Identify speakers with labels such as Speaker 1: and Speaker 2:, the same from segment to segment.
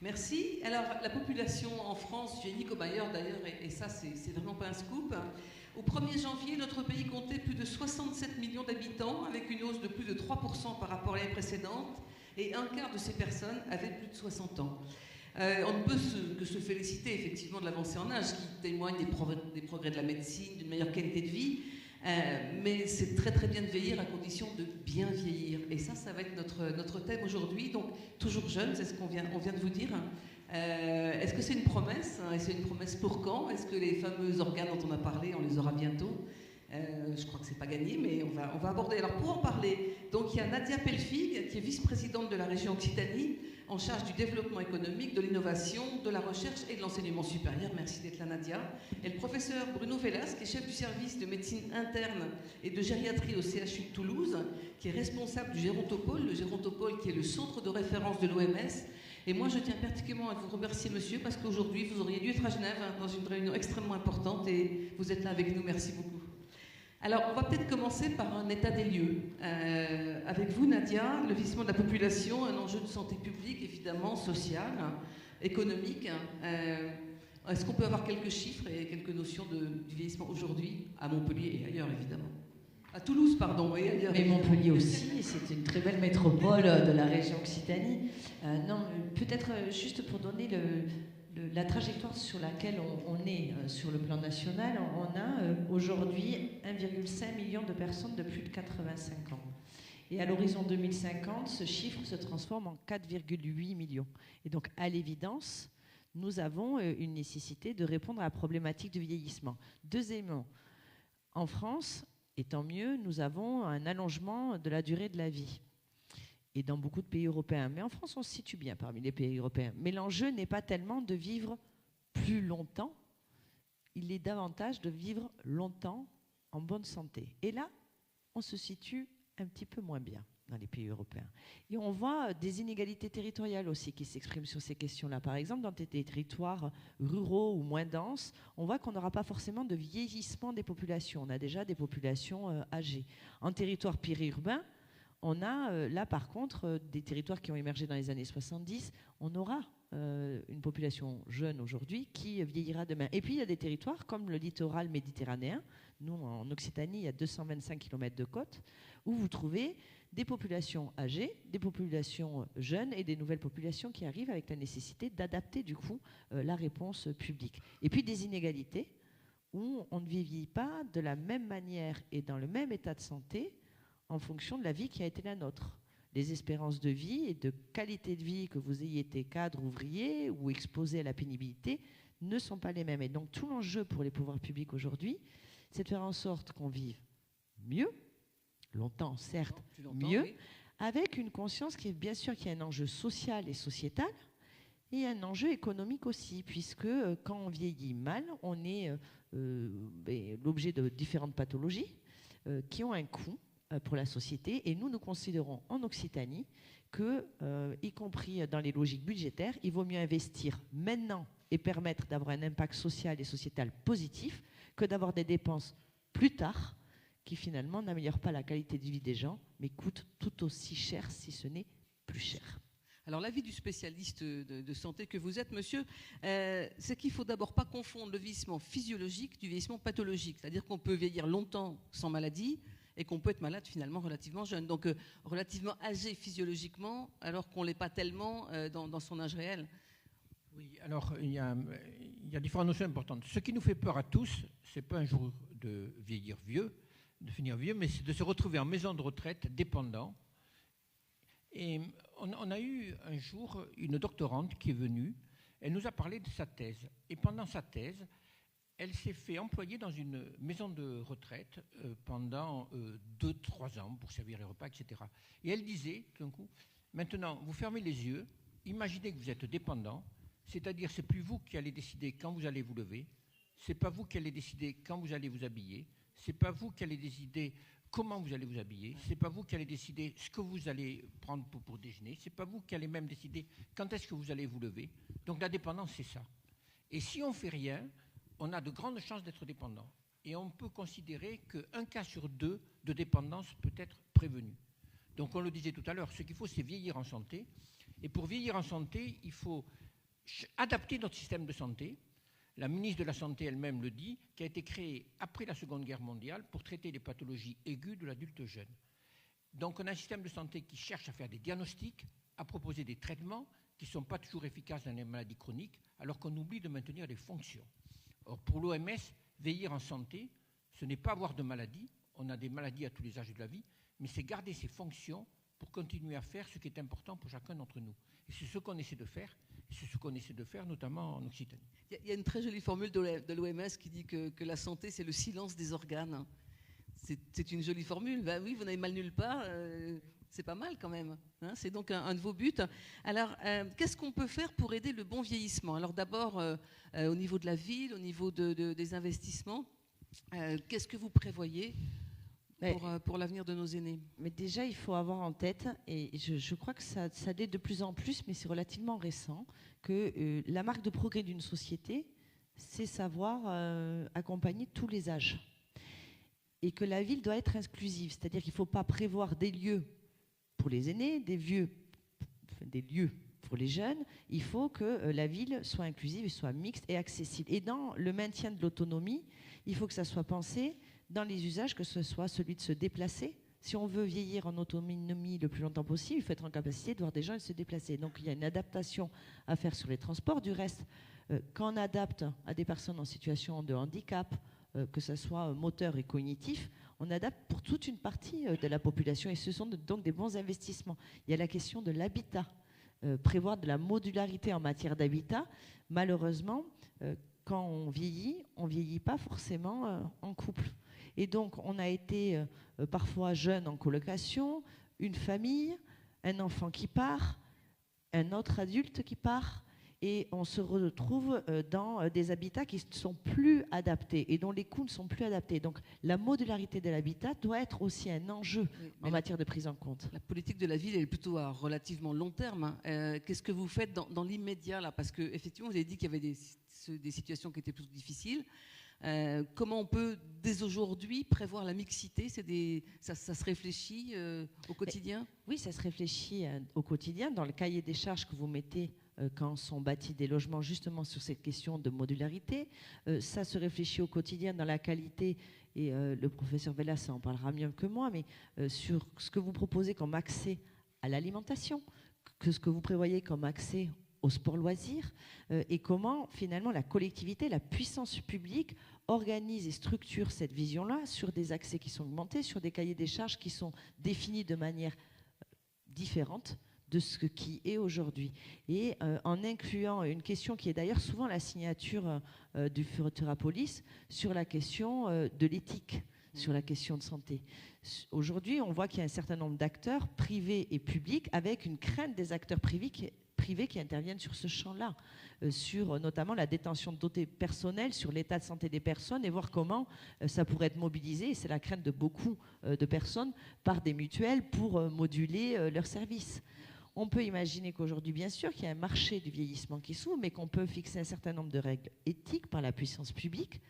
Speaker 1: Merci. Alors, la population en France vieillit comme ailleurs d'ailleurs, et ça, c'est vraiment pas un scoop. Au 1er janvier, notre pays comptait plus de 67 millions d'habitants, avec une hausse de plus de 3% par rapport à l'année précédente, et un quart de ces personnes avaient plus de 60 ans. On ne peut que se féliciter effectivement de l'avancée en âge, qui témoigne des progrès de la médecine, d'une meilleure qualité de vie, mais c'est très très bien de vieillir à condition de bien vieillir. Et ça va être notre thème aujourd'hui. Donc, toujours jeune, c'est ce qu'on vient de vous dire. Est-ce que c'est une promesse, hein, et c'est une promesse pour quand? Est-ce que les fameux organes dont on a parlé, on les aura bientôt? Je crois que c'est pas gagné, mais on va aborder. Alors, pour en parler, donc il y a Nadia Pelfig, qui est vice-présidente de la région Occitanie, en charge du développement économique, de l'innovation, de la recherche et de l'enseignement supérieur. Merci d'être là, Nadia. Et le professeur Bruno Velas, qui est chef du service de médecine interne et de gériatrie au CHU de Toulouse, qui est responsable du Gérontopole, le Gérontopole qui est le centre de référence de l'OMS. Et moi, je tiens particulièrement à vous remercier, monsieur, parce qu'aujourd'hui, vous auriez dû être à Genève, hein, dans une réunion extrêmement importante, et vous êtes là avec nous. Merci beaucoup. Alors, on va peut-être commencer par un état des lieux. Avec vous, Nadia, le vieillissement de la population, un enjeu de santé publique, évidemment, social, économique. Est-ce qu'on peut avoir quelques chiffres et quelques notions du vieillissement aujourd'hui, à Montpellier et ailleurs, évidemment? À Toulouse, pardon, et ailleurs.
Speaker 2: Mais Montpellier aussi, c'est une très belle métropole de la région Occitanie. Non, peut-être juste pour donner la trajectoire sur laquelle on est sur le plan national, on a aujourd'hui 1,5 million de personnes de plus de 85 ans. Et à l'horizon 2050, ce chiffre se transforme en 4,8 millions. Et donc, à l'évidence, nous avons une nécessité de répondre à la problématique du vieillissement. Deuxièmement, en France, et tant mieux, nous avons un allongement de la durée de la vie. Et dans beaucoup de pays européens. Mais en France, on se situe bien parmi les pays européens. Mais l'enjeu n'est pas tellement de vivre plus longtemps, il est davantage de vivre longtemps en bonne santé. Et là, on se situe un petit peu moins bien dans les pays européens. Et on voit des inégalités territoriales aussi qui s'expriment sur ces questions-là. Par exemple, dans des territoires ruraux ou moins denses, on voit qu'on n'aura pas forcément de vieillissement des populations. On a déjà des populations âgées. En territoire périurbain, on a là par contre des territoires qui ont émergé dans les années 70, on aura une population jeune aujourd'hui qui vieillira demain. Et puis il y a des territoires comme le littoral méditerranéen, nous en Occitanie il y a 225 km de côte, où vous trouvez des populations âgées, des populations jeunes et des nouvelles populations qui arrivent avec la nécessité d'adapter du coup la réponse publique. Et puis des inégalités où on ne vieillit pas de la même manière et dans le même état de santé en fonction de la vie qui a été la nôtre. Les espérances de vie et de qualité de vie, que vous ayez été cadre, ouvrier ou exposé à la pénibilité, ne sont pas les mêmes. Et donc tout l'enjeu pour les pouvoirs publics aujourd'hui, c'est de faire en sorte qu'on vive mieux, longtemps certes, mieux, oui, avec une conscience qui est bien sûr qu'il y a un enjeu social et sociétal, et un enjeu économique aussi, puisque quand on vieillit mal, on est l'objet de différentes pathologies qui ont un coût pour la société, et nous considérons en Occitanie que, y compris dans les logiques budgétaires, il vaut mieux investir maintenant et permettre d'avoir un impact social et sociétal positif que d'avoir des dépenses plus tard qui finalement n'améliorent pas la qualité de vie des gens, mais coûtent tout aussi cher, si ce n'est plus cher.
Speaker 1: Alors l'avis du spécialiste de santé que vous êtes, monsieur, c'est qu'il ne faut d'abord pas confondre le vieillissement physiologique du vieillissement pathologique. C'est-à-dire qu'on peut vieillir longtemps sans maladie, et qu'on peut être malade finalement relativement jeune. Donc relativement âgé physiologiquement, alors qu'on ne l'est pas tellement dans son âge réel.
Speaker 3: Oui, alors il y a différentes notions importantes. Ce qui nous fait peur à tous, ce n'est pas un jour de vieillir vieux, de finir vieux, mais c'est de se retrouver en maison de retraite dépendant. Et on a eu un jour une doctorante qui est venue, elle nous a parlé de sa thèse. Et pendant sa thèse, elle s'est fait employer dans une maison de retraite pendant 2-3 ans pour servir les repas, etc. Et elle disait, d'un coup, maintenant, vous fermez les yeux, imaginez que vous êtes dépendant, c'est-à-dire c'est plus vous qui allez décider quand vous allez vous lever, c'est pas vous qui allez décider quand vous allez vous habiller, c'est pas vous qui allez décider comment vous allez vous habiller, c'est pas vous qui allez décider ce que vous allez prendre pour déjeuner, c'est pas vous qui allez même décider quand est-ce que vous allez vous lever. Donc la dépendance, c'est ça. Et si on fait rien, on a de grandes chances d'être dépendant. Et on peut considérer qu'un cas sur 2 de dépendance peut être prévenu. Donc on le disait tout à l'heure, ce qu'il faut, c'est vieillir en santé. Et pour vieillir en santé, il faut adapter notre système de santé. La ministre de la Santé elle-même le dit, qui a été créée après la Seconde Guerre mondiale pour traiter les pathologies aiguës de l'adulte jeune. Donc on a un système de santé qui cherche à faire des diagnostics, à proposer des traitements qui ne sont pas toujours efficaces dans les maladies chroniques, alors qu'on oublie de maintenir les fonctions. Or, pour l'OMS, veiller en santé, ce n'est pas avoir de maladies, on a des maladies à tous les âges de la vie, mais c'est garder ses fonctions pour continuer à faire ce qui est important pour chacun d'entre nous. Et c'est ce qu'on essaie de faire, et c'est ce qu'on essaie de faire notamment en Occitanie.
Speaker 1: Il y a une très jolie formule de l'OMS qui dit que la santé, c'est le silence des organes. C'est une jolie formule. Ben oui, vous n'avez mal nulle part. C'est pas mal quand même. Hein, c'est donc un de vos buts. Alors, qu'est-ce qu'on peut faire pour aider le bon vieillissement? Alors d'abord, au niveau de la ville, au niveau des investissements, qu'est-ce que vous prévoyez pour l'avenir de nos aînés?
Speaker 2: Mais déjà, il faut avoir en tête, et je crois que ça l'est de plus en plus, mais c'est relativement récent, que la marque de progrès d'une société, c'est savoir accompagner tous les âges. Et que la ville doit être inclusive, c'est-à-dire qu'il ne faut pas prévoir des lieux pour les aînés, des lieux pour les jeunes. Il faut que la ville soit inclusive et soit mixte et accessible. Et dans le maintien de l'autonomie, il faut que ça soit pensé dans les usages, que ce soit celui de se déplacer. Si on veut vieillir en autonomie le plus longtemps possible, il faut être en capacité de voir des gens se déplacer. Donc il y a une adaptation à faire sur les transports. Du reste, quand on adapte à des personnes en situation de handicap, que ce soit moteur et cognitif, on adapte pour toute une partie de la population et ce sont donc des bons investissements. Il y a la question de l'habitat, prévoir de la modularité en matière d'habitat. Malheureusement, quand on vieillit pas forcément en couple. Et donc, on a été parfois jeune en colocation, une famille, un enfant qui part, un autre adulte qui part, et on se retrouve dans des habitats qui ne sont plus adaptés et dont les coûts ne sont plus adaptés. Donc la modularité de l'habitat doit être aussi un enjeu en matière de prise en compte.
Speaker 1: La politique de la ville est plutôt à relativement long terme. Qu'est-ce que vous faites dans l'immédiat là? Parce qu'effectivement, vous avez dit qu'il y avait des situations qui étaient plus difficiles. Comment on peut, dès aujourd'hui, prévoir la mixité? Ça se réfléchit au quotidien?
Speaker 2: Oui, ça se réfléchit au quotidien. Dans le cahier des charges que vous mettez quand sont bâtis des logements, justement sur cette question de modularité, ça se réfléchit au quotidien dans la qualité, et le professeur Vellas en parlera mieux que moi, mais sur ce que vous proposez comme accès à l'alimentation, ce que vous prévoyez comme accès au sport loisir, et comment finalement la collectivité, la puissance publique organise et structure cette vision-là sur des accès qui sont augmentés, sur des cahiers des charges qui sont définis de manière différente de ce qui est aujourd'hui. Et en incluant une question qui est d'ailleurs souvent la signature du Futurapolis sur la question de l'éthique, sur la question de santé. Aujourd'hui, on voit qu'il y a un certain nombre d'acteurs privés et publics avec une crainte des acteurs privés qui interviennent sur ce champ-là, sur notamment la détention de données personnelles, sur l'état de santé des personnes et voir comment ça pourrait être mobilisé, et c'est la crainte de beaucoup de personnes, par des mutuelles pour moduler leurs services. On peut imaginer qu'aujourd'hui, bien sûr, qu'il y a un marché du vieillissement qui s'ouvre, mais qu'on peut fixer un certain nombre de règles éthiques par la puissance publique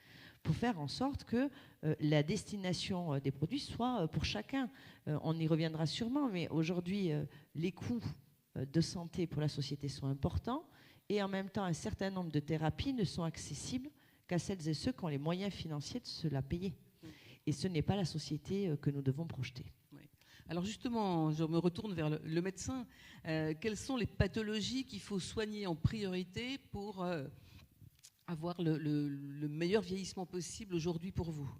Speaker 2: pour faire en sorte que la destination des produits soit pour chacun. On y reviendra sûrement, mais aujourd'hui, les coûts de santé pour la société sont importants et en même temps, un certain nombre de thérapies ne sont accessibles qu'à celles et ceux qui ont les moyens financiers de se la payer. Et ce n'est pas la société que nous devons projeter.
Speaker 1: Alors justement, je me retourne vers le médecin. Quelles sont les pathologies qu'il faut soigner en priorité pour avoir le meilleur vieillissement possible aujourd'hui pour vous?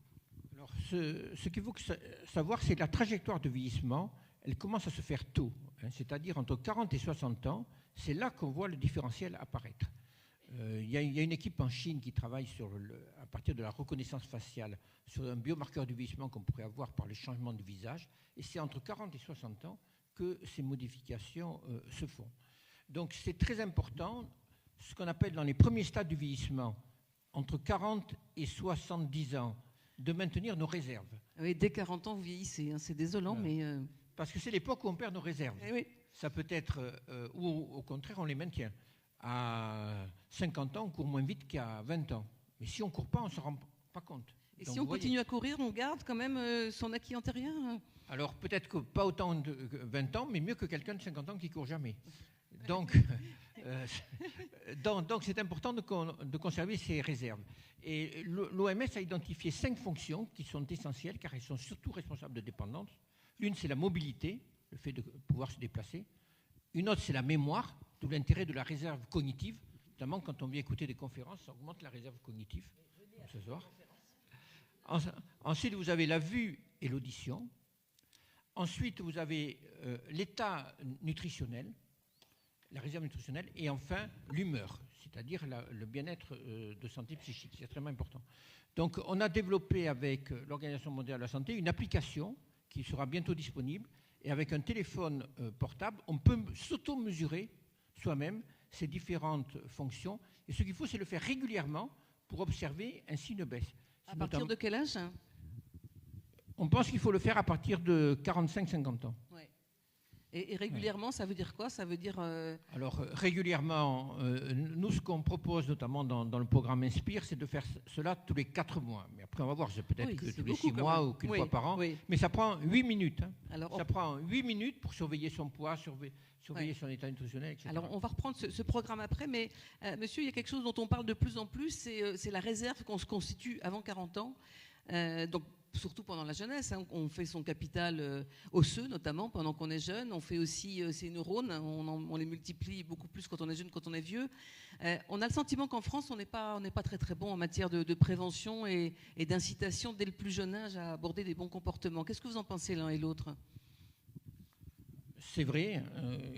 Speaker 3: Alors, ce qu'il faut savoir, c'est que la trajectoire de vieillissement, elle commence à se faire tôt, hein, c'est-à-dire entre 40 et 60 ans, c'est là qu'on voit le différentiel apparaître. Il y a une équipe en Chine qui travaille à partir de la reconnaissance faciale sur un biomarqueur du vieillissement qu'on pourrait avoir par le changement de visage. Et c'est entre 40 et 60 ans que ces modifications se font. Donc c'est très important, ce qu'on appelle dans les premiers stades du vieillissement, entre 40 et 70 ans, de maintenir nos réserves.
Speaker 1: Oui, dès 40 ans, vous vieillissez, hein, c'est désolant, mais...
Speaker 3: Parce que c'est l'époque où on perd nos réserves.
Speaker 1: Oui.
Speaker 3: Ça peut être, ou au contraire, on les maintient. À 50 ans, on court moins vite qu'à 20 ans. Mais si on ne court pas, on ne se rend pas compte.
Speaker 1: Et donc, si on continue à courir, on garde quand même son acquis antérieur?
Speaker 3: Alors, peut-être que pas autant de 20 ans, mais mieux que quelqu'un de 50 ans qui ne court jamais. Donc, Donc c'est important de conserver ces réserves. Et l'OMS a identifié 5 fonctions qui sont essentielles car elles sont surtout responsables de dépendance. L'une, c'est la mobilité, le fait de pouvoir se déplacer. Une autre, c'est la mémoire, d'où l'intérêt de la réserve cognitive. Notamment quand on vient écouter des conférences, ça augmente la réserve cognitive. Ce soir. Ensuite, vous avez la vue et l'audition. Ensuite, vous avez l'état nutritionnel, la réserve nutritionnelle, et enfin l'humeur, c'est-à-dire le bien-être de santé psychique. C'est extrêmement important. Donc, on a développé avec l'Organisation mondiale de la santé une application qui sera bientôt disponible, et avec un téléphone portable, on peut s'auto-mesurer soi-même ces différentes fonctions. Et ce qu'il faut, c'est le faire régulièrement pour observer ainsi une baisse.
Speaker 1: À partir de quel âge ?
Speaker 3: On pense qu'il faut le faire à partir de 45-50 ans.
Speaker 1: Ouais. Et régulièrement, ça veut dire quoi ? Ça veut dire...
Speaker 3: Alors, régulièrement, nous, ce qu'on propose, notamment dans le programme Inspire, c'est de faire cela tous les 4 mois. Mais après, on va voir, c'est peut-être que tous les 6 mois ou qu'une fois par an. Oui. Mais ça prend 8 minutes. Hein. Alors, ça prend 8 minutes pour surveiller son poids, surveiller son état nutritionnel, etc.
Speaker 1: Alors, on va reprendre ce programme après, mais monsieur, il y a quelque chose dont on parle de plus en plus, c'est la réserve qu'on se constitue avant 40 ans. Donc, surtout pendant la jeunesse, hein, on fait son capital osseux, notamment pendant qu'on est jeune. On fait aussi ses neurones, on les multiplie beaucoup plus quand on est jeune, quand on est vieux. On a le sentiment qu'en France, on n'est pas très très bon en matière de prévention et d'incitation dès le plus jeune âge à aborder des bons comportements. Qu'est-ce que vous en pensez l'un et l'autre ?
Speaker 3: C'est vrai,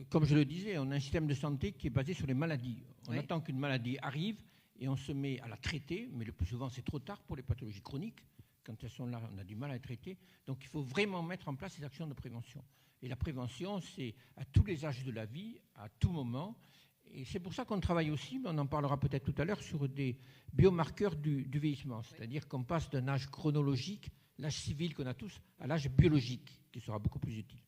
Speaker 3: comme je le disais, on a un système de santé qui est basé sur les maladies. On attend qu'une maladie arrive et on se met à la traiter, mais le plus souvent c'est trop tard pour les pathologies chroniques. Quand elles sont là, on a du mal à les traiter. Donc il faut vraiment mettre en place ces actions de prévention. Et la prévention, c'est à tous les âges de la vie, à tout moment. Et c'est pour ça qu'on travaille aussi, mais on en parlera peut-être tout à l'heure, sur des biomarqueurs du vieillissement. C'est-à-dire qu'on passe d'un âge chronologique, l'âge civil qu'on a tous, à l'âge biologique, qui sera beaucoup plus utile.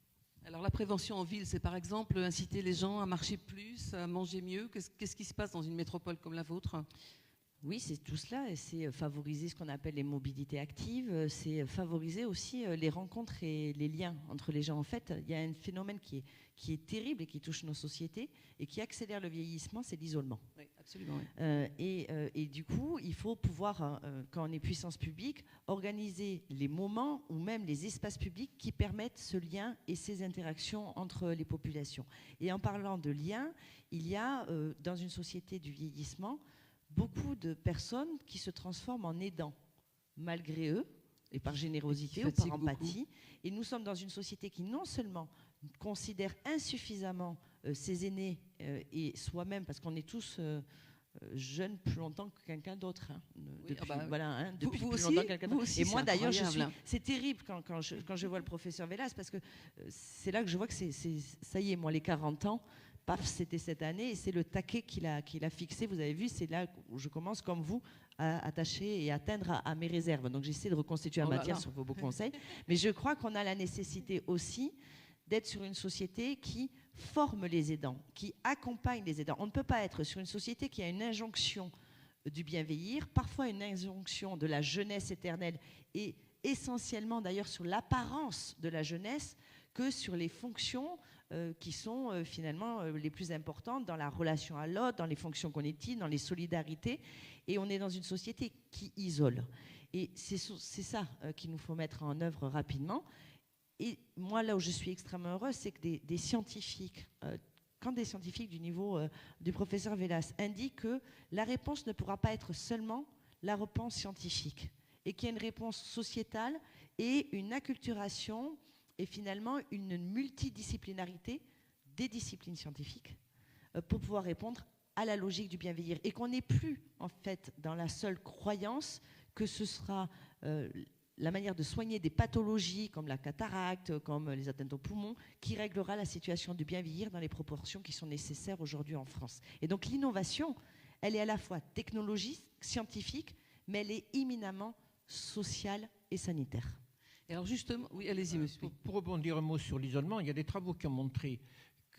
Speaker 1: Alors la prévention en ville, c'est par exemple inciter les gens à marcher plus, à manger mieux. Qu'est-ce qui se passe dans une métropole comme la vôtre ?
Speaker 2: Oui, c'est tout cela, et c'est favoriser ce qu'on appelle les mobilités actives, c'est favoriser aussi les rencontres et les liens entre les gens. En fait, il y a un phénomène qui est terrible et qui touche nos sociétés et qui accélère le vieillissement, c'est l'isolement.
Speaker 1: Oui, absolument. Oui.
Speaker 2: Et du coup, il faut pouvoir, quand on est puissance publique, organiser les moments ou même les espaces publics qui permettent ce lien et ces interactions entre les populations. Et en parlant de liens, il y a dans une société du vieillissement beaucoup de personnes qui se transforment en aidants, malgré eux, et par générosité ou par empathie. Et nous sommes dans une société qui non seulement considère insuffisamment ses aînés et soi-même, parce qu'on est tous jeunes plus longtemps que quelqu'un d'autre. Hein, depuis
Speaker 1: vous
Speaker 2: plus
Speaker 1: aussi,
Speaker 2: longtemps que quelqu'un d'autre. Et moi d'ailleurs, c'est terrible quand je vois le professeur Vélas, parce que c'est là que je vois que ça y est, moi les 40 ans, paf, c'était cette année, et c'est le taquet qu'il a fixé. Vous avez vu, c'est là où je commence, comme vous, à attacher et atteindre à mes réserves. Donc j'essaie de reconstituer la matière sur vos beaux conseils. Mais je crois qu'on a la nécessité aussi d'être sur une société qui forme les aidants, qui accompagne les aidants. On ne peut pas être sur une société qui a une injonction du bien vieillir, parfois une injonction de la jeunesse éternelle, et essentiellement d'ailleurs sur l'apparence de la jeunesse, que sur les fonctions qui sont finalement les plus importantes dans la relation à l'autre, dans les fonctions cognitives, dans les solidarités. Et on est dans une société qui isole. Et c'est ça qu'il nous faut mettre en œuvre rapidement. Et moi, là où je suis extrêmement heureuse, c'est que des scientifiques, quand des scientifiques du niveau du professeur Vélas indiquent que la réponse ne pourra pas être seulement la réponse scientifique, et qu'il y a une réponse sociétale et une acculturation et finalement une multidisciplinarité des disciplines scientifiques pour pouvoir répondre à la logique du bien vieillir, et qu'on n'est plus en fait dans la seule croyance que ce sera la manière de soigner des pathologies comme la cataracte, comme les atteintes aux poumons, qui réglera la situation du bien vieillir dans les proportions qui sont nécessaires aujourd'hui en France. Et donc l'innovation, elle est à la fois technologique, scientifique, mais elle est éminemment sociale et sanitaire.
Speaker 1: Et alors justement, oui, allez-y, monsieur.
Speaker 3: Pour rebondir un mot sur l'isolement, il y a des travaux qui ont montré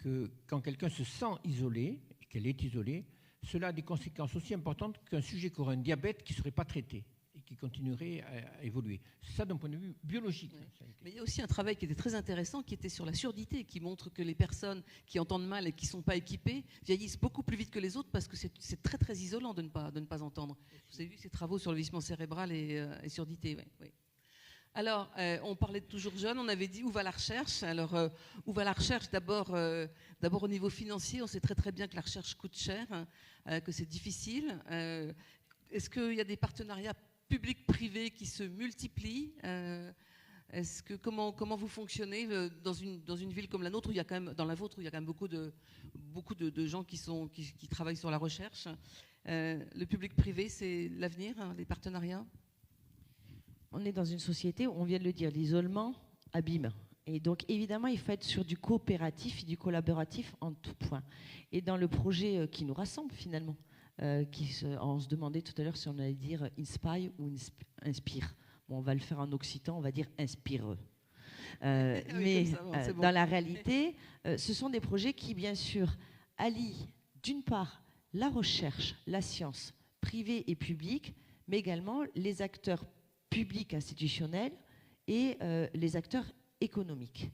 Speaker 3: que quand quelqu'un se sent isolé, et qu'elle est isolée, cela a des conséquences aussi importantes qu'un sujet qui aurait un diabète qui ne serait pas traité et qui continuerait à évoluer. Ça, d'un point de vue biologique.
Speaker 1: Oui. Mais il y a aussi un travail qui était très intéressant, qui était sur la surdité, qui montre que les personnes qui entendent mal et qui ne sont pas équipées vieillissent beaucoup plus vite que les autres parce que c'est très très isolant de ne pas entendre. Vous avez vu ces travaux sur le vieillissement cérébral et surdité, oui, oui. Alors, on parlait de toujours jeune, on avait dit où va la recherche. Alors, où va la recherche? D'abord au niveau financier, on sait très très bien que la recherche coûte cher, que c'est difficile. Est-ce qu'il y a des partenariats publics-privés qui se multiplient? Comment vous fonctionnez dans une ville comme la nôtre, où il y a quand même, dans la vôtre, où il y a quand même beaucoup de gens qui travaillent sur la recherche? Le public-privé, c'est l'avenir, hein, les partenariats?
Speaker 2: On est dans une société où, on vient de le dire, l'isolement abîme. Et donc, évidemment, il faut être sur du coopératif et du collaboratif en tout point. Et dans le projet qui nous rassemble, finalement, on se demandait tout à l'heure si on allait dire inspire ou inspire. Bon, on va le faire en occitan, on va dire inspire. Mais ça, bon, bon. Dans la réalité, ce sont des projets qui, bien sûr, allient, d'une part, la recherche, la science, privée et publique, mais également les acteurs publics institutionnels et les acteurs économiques.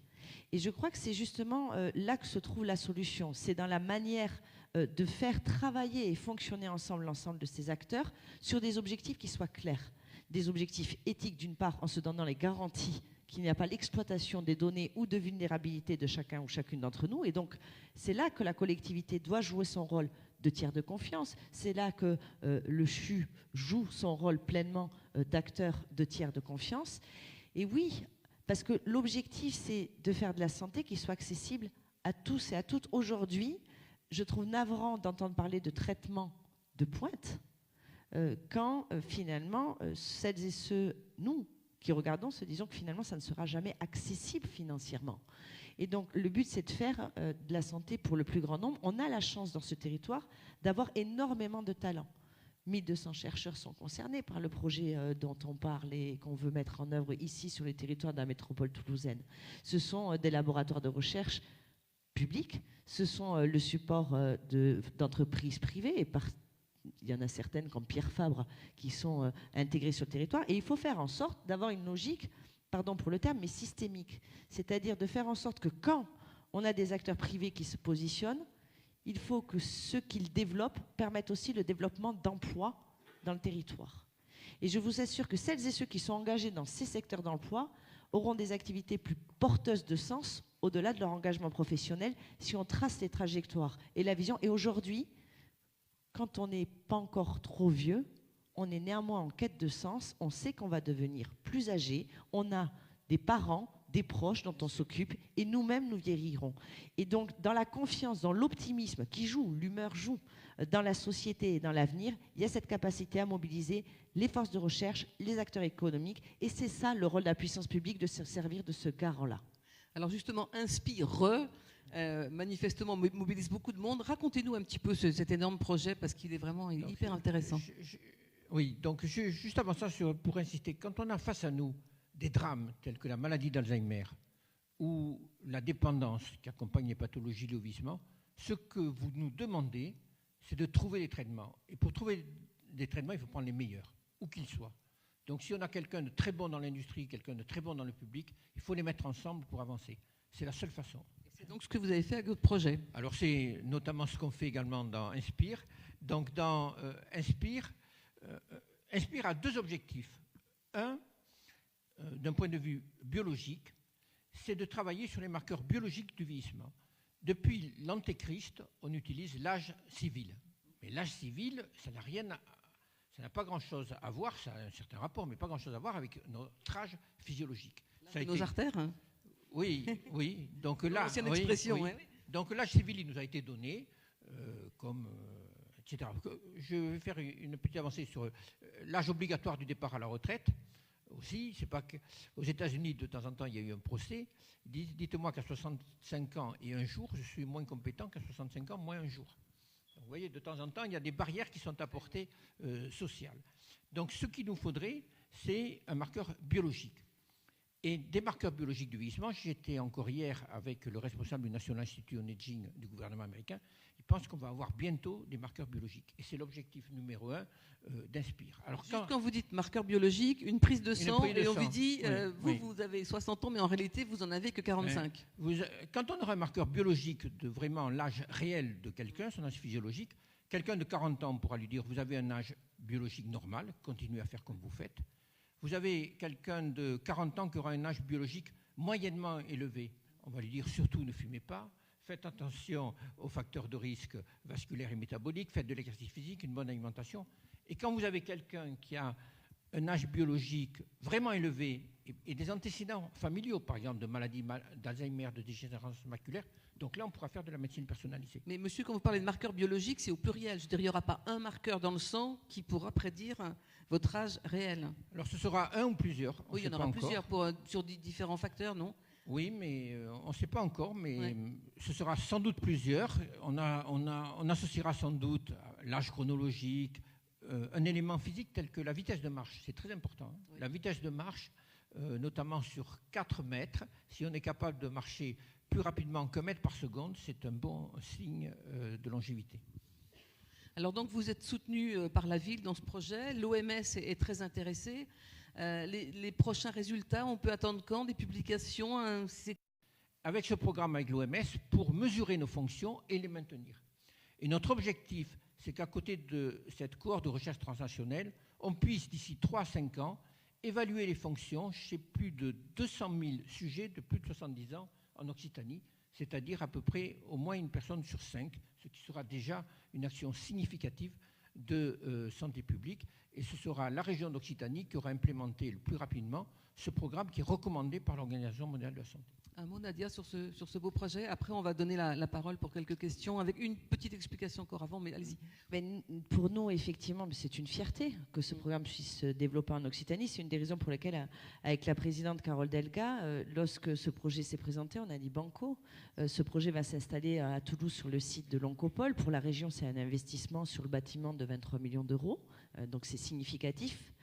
Speaker 2: Et je crois que c'est justement là que se trouve la solution. C'est dans la manière de faire travailler et fonctionner ensemble l'ensemble de ces acteurs sur des objectifs qui soient clairs. Des objectifs éthiques, d'une part, en se donnant les garanties qu'il n'y a pas l'exploitation des données ou de vulnérabilité de chacun ou chacune d'entre nous. Et donc, c'est là que la collectivité doit jouer son rôle de tiers de confiance. C'est là que le CHU joue son rôle pleinement d'acteur de tiers de confiance. Et oui, parce que l'objectif, c'est de faire de la santé qui soit accessible à tous et à toutes. Aujourd'hui, je trouve navrant d'entendre parler de traitement de pointe quand finalement, celles et ceux, nous, qui regardons, se disons que finalement, ça ne sera jamais accessible financièrement. Et donc, le but, c'est de faire de la santé pour le plus grand nombre. On a la chance dans ce territoire d'avoir énormément de talents. 1200 chercheurs sont concernés par le projet dont on parle et qu'on veut mettre en œuvre ici sur le territoire de la métropole toulousaine. Ce sont des laboratoires de recherche publics, ce sont le support d'entreprises privées, et il y en a certaines comme Pierre Fabre qui sont intégrées sur le territoire, et il faut faire en sorte d'avoir une logique, pardon pour le terme, mais systémique. C'est-à-dire de faire en sorte que quand on a des acteurs privés qui se positionnent, il faut que ce qu'ils développent permettent aussi le développement d'emplois dans le territoire. Et je vous assure que celles et ceux qui sont engagés dans ces secteurs d'emploi auront des activités plus porteuses de sens au-delà de leur engagement professionnel si on trace les trajectoires et la vision. Et aujourd'hui, quand on n'est pas encore trop vieux, on est néanmoins en quête de sens, on sait qu'on va devenir plus âgé, on a des parents, des proches dont on s'occupe, et nous-mêmes, nous vieillirons. Et donc, dans la confiance, dans l'optimisme qui joue, l'humeur joue, dans la société et dans l'avenir, il y a cette capacité à mobiliser les forces de recherche, les acteurs économiques, et c'est ça le rôle de la puissance publique, de se servir de ce garant-là.
Speaker 1: Alors justement, Inspire manifestement mobilise beaucoup de monde. Racontez-nous un petit peu cet énorme projet, parce qu'il est vraiment hyper intéressant.
Speaker 3: Oui, donc juste avant ça, pour insister, quand on a face à nous des drames tels que la maladie d'Alzheimer ou la dépendance qui accompagne les pathologies liées au vieillissement, ce que vous nous demandez, c'est de trouver des traitements. Et pour trouver des traitements, il faut prendre les meilleurs, où qu'ils soient. Donc si on a quelqu'un de très bon dans l'industrie, quelqu'un de très bon dans le public, il faut les mettre ensemble pour avancer. C'est la seule façon.
Speaker 1: C'est donc ce que vous avez fait avec votre projet.
Speaker 3: Alors c'est notamment ce qu'on fait également dans Inspire. Donc dans Inspire a deux objectifs. Un, d'un point de vue biologique, c'est de travailler sur les marqueurs biologiques du vieillissement. Depuis l'Antéchrist, on utilise l'âge civil. Mais l'âge civil, ça n'a pas grand-chose à voir, ça a un certain rapport, mais pas grand-chose à voir avec notre âge physiologique.
Speaker 1: Nos artères, hein.
Speaker 3: Oui, oui. Donc là,
Speaker 1: c'est une expression.
Speaker 3: Oui. Donc l'âge civil, il nous a été donné, etc. Je vais faire une petite avancée sur l'âge obligatoire du départ à la retraite. Aussi, c'est pas qu'aux États-Unis, de temps en temps, il y a eu un procès. Dites-moi qu'à 65 ans et un jour, je suis moins compétent qu'à 65 ans moins un jour. Donc, vous voyez, de temps en temps, il y a des barrières qui sont apportées sociales. Donc, ce qu'il nous faudrait, c'est un marqueur biologique. Et des marqueurs biologiques du vieillissement, j'étais encore hier avec le responsable du National Institute on Aging du gouvernement américain. pense qu'on va avoir bientôt des marqueurs biologiques. Et c'est l'objectif numéro 1 d'Inspire. Alors,
Speaker 1: quand vous dites marqueur biologique, une prise de sang, et on vous dit,
Speaker 3: oui.
Speaker 1: vous avez 60 ans, mais en réalité, vous en avez que 45.
Speaker 3: Quand on aura un marqueur biologique de vraiment l'âge réel de quelqu'un, son âge physiologique, quelqu'un de 40 ans, on pourra lui dire, vous avez un âge biologique normal, continuez à faire comme vous faites. Vous avez quelqu'un de 40 ans qui aura un âge biologique moyennement élevé. On va lui dire, surtout ne fumez pas. Faites attention aux facteurs de risque vasculaires et métaboliques, faites de l'exercice physique, une bonne alimentation. Et quand vous avez quelqu'un qui a un âge biologique vraiment élevé et des antécédents familiaux, par exemple de maladies d'Alzheimer, de dégénérescence maculaire, donc là, on pourra faire de la médecine personnalisée.
Speaker 1: Mais monsieur, quand vous parlez de marqueurs biologiques, c'est au pluriel. Je veux dire, il n'y aura pas un marqueur dans le sang qui pourra prédire votre âge réel.
Speaker 3: Alors, ce sera un ou plusieurs.
Speaker 1: Oui, il y en aura plusieurs sur différents facteurs, non ?
Speaker 3: Oui, mais on ne sait pas encore, mais ce sera sans doute plusieurs. On associera sans doute l'âge chronologique, un élément physique tel que la vitesse de marche. C'est très important. Hein. Oui. La vitesse de marche, notamment sur 4 mètres, si on est capable de marcher plus rapidement qu'1 mètre par seconde, c'est un bon signe de longévité.
Speaker 1: Alors donc vous êtes soutenu par la ville dans ce projet, l'OMS est très intéressée. Les prochains résultats, on peut attendre quand? Des publications
Speaker 3: Avec ce programme avec l'OMS, pour mesurer nos fonctions et les maintenir. Et notre objectif, c'est qu'à côté de cette cohorte de recherche transnationnelle, on puisse, d'ici 3 à 5 ans, évaluer les fonctions chez plus de 200 000 sujets de plus de 70 ans en Occitanie, c'est-à-dire à peu près au moins une personne sur 5, ce qui sera déjà une action significative de santé publique. Et ce sera la région d'Occitanie qui aura implémenté le plus rapidement ce programme qui est recommandé par l'Organisation mondiale de la santé.
Speaker 1: Un mot, Nadia, sur ce beau projet. Après, on va donner la parole pour quelques questions, avec une petite explication encore avant, mais allez-y.
Speaker 2: Mais pour nous, effectivement, c'est une fierté que ce programme puisse se développer en Occitanie. C'est une des raisons pour lesquelles, avec la présidente Carole Delga, lorsque ce projet s'est présenté, on a dit banco. Ce projet va s'installer à Toulouse sur le site de l'Oncopole. Pour la région, c'est un investissement sur le bâtiment de 23 millions d'euros, donc c'est significatif.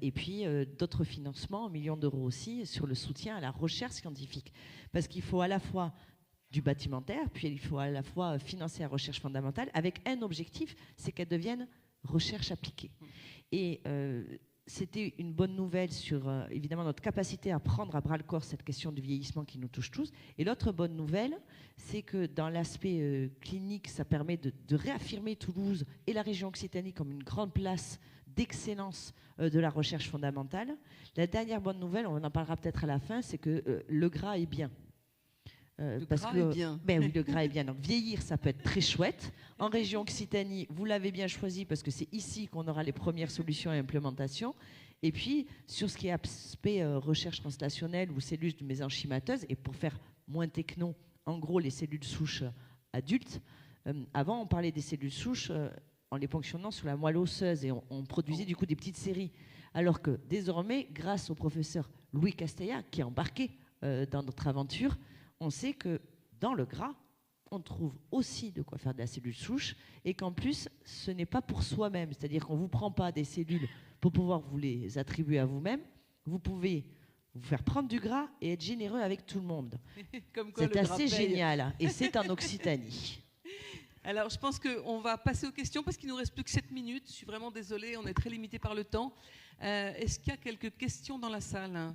Speaker 2: Et puis d'autres financements, 1 million d'euros aussi, sur le soutien à la recherche scientifique. Parce qu'il faut à la fois du bâtimentaire, puis il faut à la fois financer la recherche fondamentale, avec un objectif, c'est qu'elle devienne recherche appliquée. Et c'était une bonne nouvelle sur, évidemment, notre capacité à prendre à bras-le-corps cette question du vieillissement qui nous touche tous. Et l'autre bonne nouvelle, c'est que dans l'aspect clinique, ça permet de réaffirmer Toulouse et la région Occitanie comme une grande place d'excellence de la recherche fondamentale. La dernière bonne nouvelle, on en parlera peut-être à la fin, c'est que le gras est bien.
Speaker 1: Le gras est bien.
Speaker 2: Ben oui, le gras est bien. Donc vieillir, ça peut être très chouette. En région Occitanie, vous l'avez bien choisi parce que c'est ici qu'on aura les premières solutions et implémentations. Et puis, sur ce qui est aspect recherche translationnelle ou cellules de mésenchymateuses, et pour faire moins techno, en gros, les cellules souches adultes, avant, on parlait des cellules souches en les ponctionnant sur la moelle osseuse et on produisait du coup des petites séries. Alors que désormais, grâce au professeur Louis Castella, qui est embarqué dans notre aventure, on sait que dans le gras, on trouve aussi de quoi faire de la cellule souche et qu'en plus, ce n'est pas pour soi-même. C'est-à-dire qu'on ne vous prend pas des cellules pour pouvoir vous les attribuer à vous-même. Vous pouvez vous faire prendre du gras et être généreux avec tout le monde. C'est assez génial. Et c'est en Occitanie.
Speaker 1: Alors, je pense qu'on va passer aux questions parce qu'il ne nous reste plus que 7 minutes. Je suis vraiment désolée, on est très limité par le temps. Est-ce qu'il y a quelques questions dans la salle ?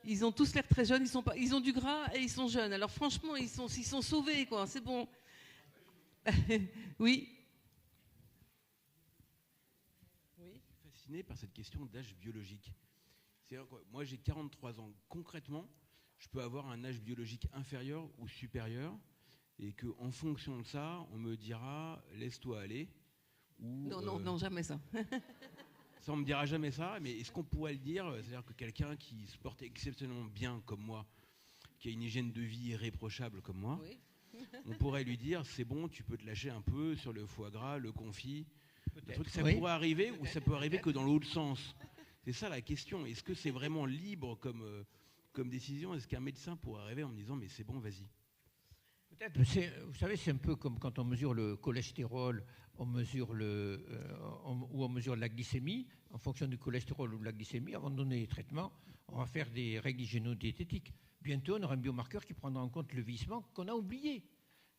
Speaker 1: Ils ont tous l'air très jeunes, ils ont du gras et ils sont jeunes. Alors franchement, ils sont sauvés, quoi. C'est bon. Oui.
Speaker 4: Je suis fasciné par cette question d'âge biologique. C'est-à-dire que moi, j'ai 43 ans. Concrètement, je peux avoir un âge biologique inférieur ou supérieur et qu'en fonction de ça, on me dira « laisse-toi aller ».
Speaker 1: Non, jamais ça.
Speaker 4: Ça, on ne me dira jamais ça, mais est-ce qu'on pourrait le dire? C'est-à-dire que quelqu'un qui se porte exceptionnellement bien comme moi, qui a une hygiène de vie irréprochable comme moi, oui. On pourrait lui dire c'est bon, tu peux te lâcher un peu sur le foie gras, le confit. Ça pourrait arriver ou ça peut arriver que dans l'autre sens. C'est ça la question. Est-ce que c'est vraiment libre comme décision? Est-ce qu'un médecin pourrait arriver en me disant mais c'est bon, vas-y?
Speaker 3: Peut-être. Vous savez, c'est un peu comme quand on mesure le cholestérol, on mesure on mesure la glycémie. En fonction du cholestérol ou de la glycémie, avant de donner les traitements, on va faire des règles hygiéno-diététiques. Bientôt, on aura un biomarqueur qui prendra en compte le vieillissement qu'on a oublié.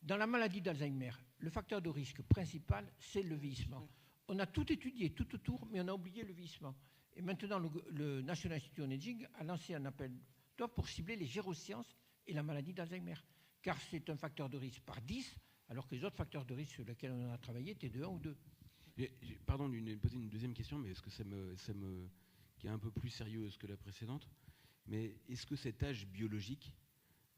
Speaker 3: Dans la maladie d'Alzheimer, le facteur de risque principal, c'est le vieillissement. On a tout étudié, tout autour, mais on a oublié le vieillissement. Et maintenant, le National Institute on Aging a lancé un appel d'offres pour cibler les gérosciences et la maladie d'Alzheimer, car c'est un facteur de risque par 10, alors que les autres facteurs de risque sur lesquels on a travaillé étaient de 1 ou 2.
Speaker 4: Pardon de poser une deuxième question, mais est-ce que qui est un peu plus sérieuse que la précédente, mais est-ce que cet âge biologique,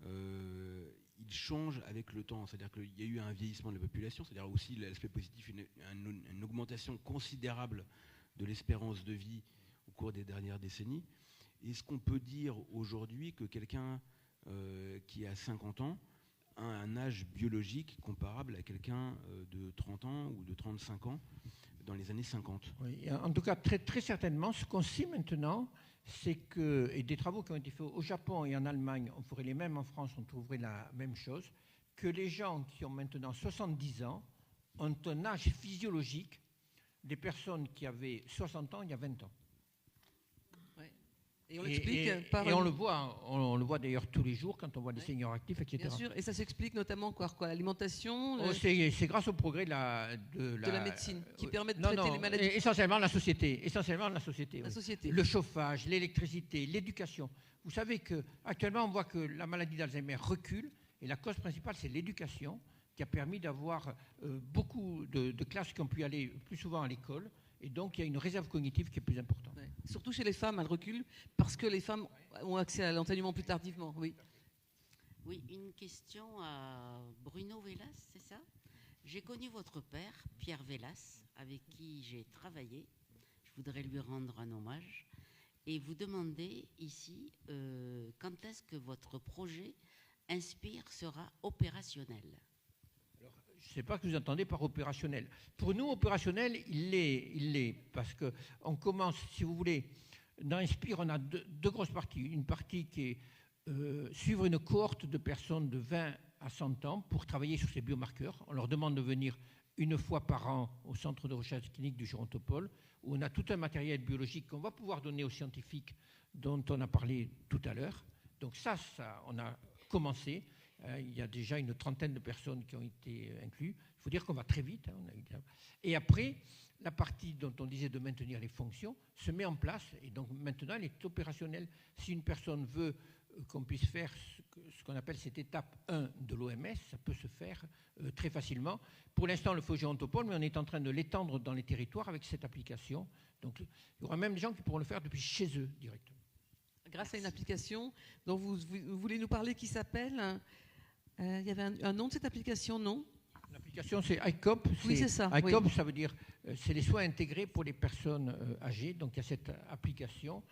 Speaker 4: il change avec le temps? C'est-à-dire qu'il y a eu un vieillissement de la population, c'est-à-dire aussi l'aspect positif, une augmentation considérable de l'espérance de vie au cours des dernières décennies. Est-ce qu'on peut dire aujourd'hui que quelqu'un qui a 50 ans a un âge biologique comparable à quelqu'un de 30 ans ou de 35 ans dans les années 50?
Speaker 3: Oui, en tout cas, très, très certainement. Ce qu'on sait maintenant, c'est que, et des travaux qui ont été faits au Japon et en Allemagne, on ferait les mêmes en France, on trouverait la même chose, que les gens qui ont maintenant 70 ans ont un âge physiologique des personnes qui avaient 60 ans il y a 20 ans.
Speaker 1: Et on l'explique
Speaker 3: par... Et on le voit d'ailleurs tous les jours quand on voit les seniors actifs, etc.
Speaker 1: Bien sûr, et ça s'explique notamment quoi l'alimentation
Speaker 3: c'est grâce au progrès de la
Speaker 1: médecine qui permet de traiter les maladies.
Speaker 3: Essentiellement la société. La société. Le chauffage, l'électricité, l'éducation. Vous savez qu'actuellement, on voit que la maladie d'Alzheimer recule, et la cause principale, c'est l'éducation, qui a permis d'avoir beaucoup de classes qui ont pu aller plus souvent à l'école. Et donc, il y a une réserve cognitive qui est plus importante.
Speaker 1: Ouais. Surtout chez les femmes, elle recule parce que les femmes ont accès à l'enseignement plus tardivement. Oui.
Speaker 5: Oui, une question à Bruno Vellas, c'est ça? J'ai connu votre père, Pierre Vellas, avec qui j'ai travaillé. Je voudrais lui rendre un hommage. Et vous demandez ici quand est-ce que votre projet Inspire sera opérationnel?
Speaker 3: Je ne sais pas ce que vous entendez par opérationnel. Pour nous, opérationnel, il l'est parce qu'on commence, si vous voulez, dans Inspire, on a deux grosses parties. Une partie qui est suivre une cohorte de personnes de 20 à 100 ans pour travailler sur ces biomarqueurs. On leur demande de venir une fois par an au centre de recherche clinique du Gérontopole, où on a tout un matériel biologique qu'on va pouvoir donner aux scientifiques dont on a parlé tout à l'heure. Donc ça, on a commencé. Il y a déjà une trentaine de personnes qui ont été incluses. Il faut dire qu'on va très vite. Et après, la partie dont on disait de maintenir les fonctions se met en place. Et donc maintenant, elle est opérationnelle. Si une personne veut qu'on puisse faire ce qu'on appelle cette étape 1 de l'OMS, ça peut se faire très facilement. Pour l'instant, on le fait au Gérontopole, mais on est en train de l'étendre dans les territoires avec cette application. Donc il y aura même des gens qui pourront le faire depuis chez eux directement.
Speaker 1: Grâce à une application dont vous voulez nous parler qui s'appelle... il y avait un nom de cette application, non?
Speaker 3: L'application, c'est ICOP.
Speaker 1: Oui, c'est ça.
Speaker 3: ICOP, oui. Ça veut dire c'est les soins intégrés pour les personnes âgées. Donc, il y a cette application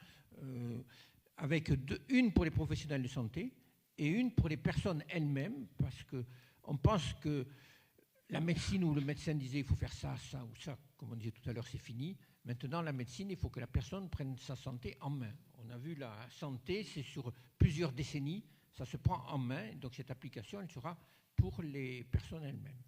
Speaker 3: avec une pour les professionnels de santé et une pour les personnes elles-mêmes, parce qu'on pense que la médecine où le médecin disait il faut faire ça, ça ou ça, comme on disait tout à l'heure, c'est fini. Maintenant, la médecine, il faut que la personne prenne sa santé en main. On a vu la santé, c'est sur plusieurs décennies. Ça se prend en main, donc cette application, elle sera pour les personnes elles-mêmes.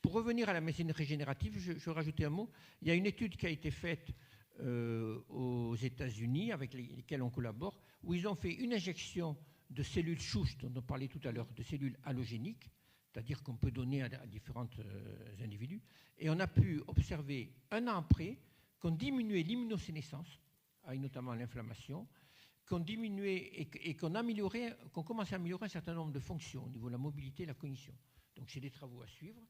Speaker 3: Pour revenir à la médecine régénérative, je vais rajouter un mot. Il y a une étude qui a été faite aux États-Unis, avec lesquelles on collabore, où ils ont fait une injection de cellules souches, dont on parlait tout à l'heure, de cellules allogéniques, c'est-à-dire qu'on peut donner à différents individus, et on a pu observer un an après qu'on diminuait l'immunosénescence, avec notamment l'inflammation, qu'on diminuait et qu'on améliorait, qu'on commençait à améliorer un certain nombre de fonctions au niveau de la mobilité et la cognition. Donc c'est des travaux à suivre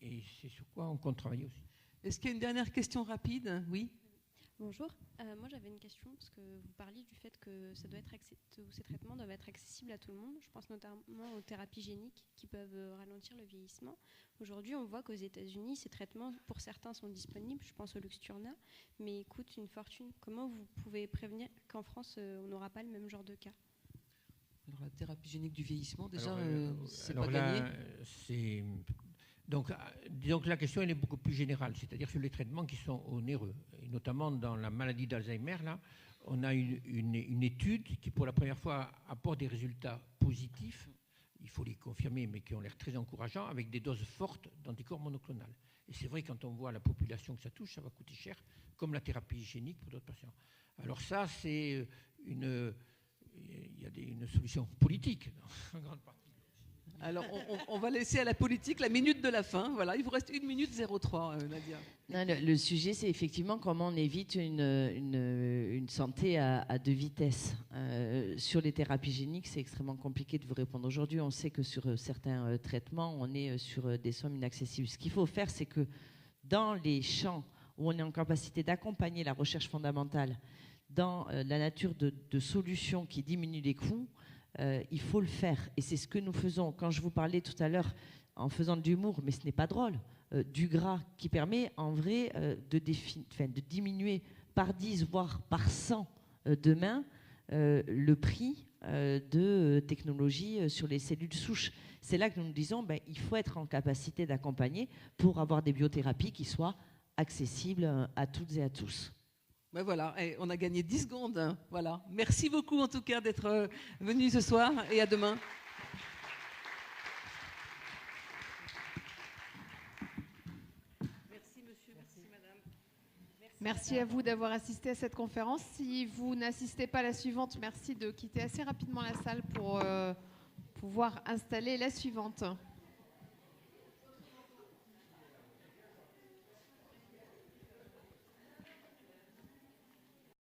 Speaker 3: et c'est sur quoi on compte travailler aussi.
Speaker 1: Est-ce qu'il y a une dernière question rapide? Oui.
Speaker 6: Bonjour. Moi j'avais une question parce que vous parliez du fait que ça doit être ces traitements doivent être accessibles à tout le monde. Je pense notamment aux thérapies géniques qui peuvent ralentir le vieillissement. Aujourd'hui, on voit qu'aux États-Unis, ces traitements, pour certains, sont disponibles. Je pense au Luxturna, mais ils coûtent une fortune. Comment vous pouvez prévenir qu'en France, on n'aura pas le même genre de cas?
Speaker 1: Alors, la thérapie génique du vieillissement, déjà, c'est
Speaker 3: pas
Speaker 1: gagné.
Speaker 3: Donc la question elle est beaucoup plus générale, c'est-à-dire sur les traitements qui sont onéreux. Et notamment dans la maladie d'Alzheimer, là, on a une étude qui pour la première fois apporte des résultats positifs, il faut les confirmer, mais qui ont l'air très encourageants, avec des doses fortes d'anticorps monoclonal. Et c'est vrai, quand on voit la population que ça touche, ça va coûter cher, comme la thérapie hygiénique pour d'autres patients. Alors ça, c'est y a une solution politique en grande partie.
Speaker 1: Alors, on va laisser à la politique la minute de la fin. Voilà, il vous reste 1 minute 03, Nadia.
Speaker 2: Non, le sujet, c'est effectivement comment on évite une santé à deux vitesses. Sur les thérapies géniques, c'est extrêmement compliqué de vous répondre aujourd'hui. On sait que sur certains traitements, on est sur des sommes inaccessibles. Ce qu'il faut faire, c'est que dans les champs où on est en capacité d'accompagner la recherche fondamentale, dans la nature de solutions qui diminuent les coûts, il faut le faire. Et c'est ce que nous faisons. Quand je vous parlais tout à l'heure, en faisant de l'humour, mais ce n'est pas drôle, du gras qui permet en vrai de diminuer par 10, voire par 100 demain le prix de technologies sur les cellules souches. C'est là que nous nous disons il faut être en capacité d'accompagner pour avoir des biothérapies qui soient accessibles à toutes et à tous.
Speaker 1: Ben voilà, et on a gagné 10 secondes. Hein. Voilà. Merci beaucoup en tout cas d'être venu ce soir et à demain.
Speaker 7: Merci monsieur, merci madame. Merci à vous d'avoir assisté à cette conférence. Si vous n'assistez pas à la suivante, merci de quitter assez rapidement la salle pour pouvoir installer la suivante.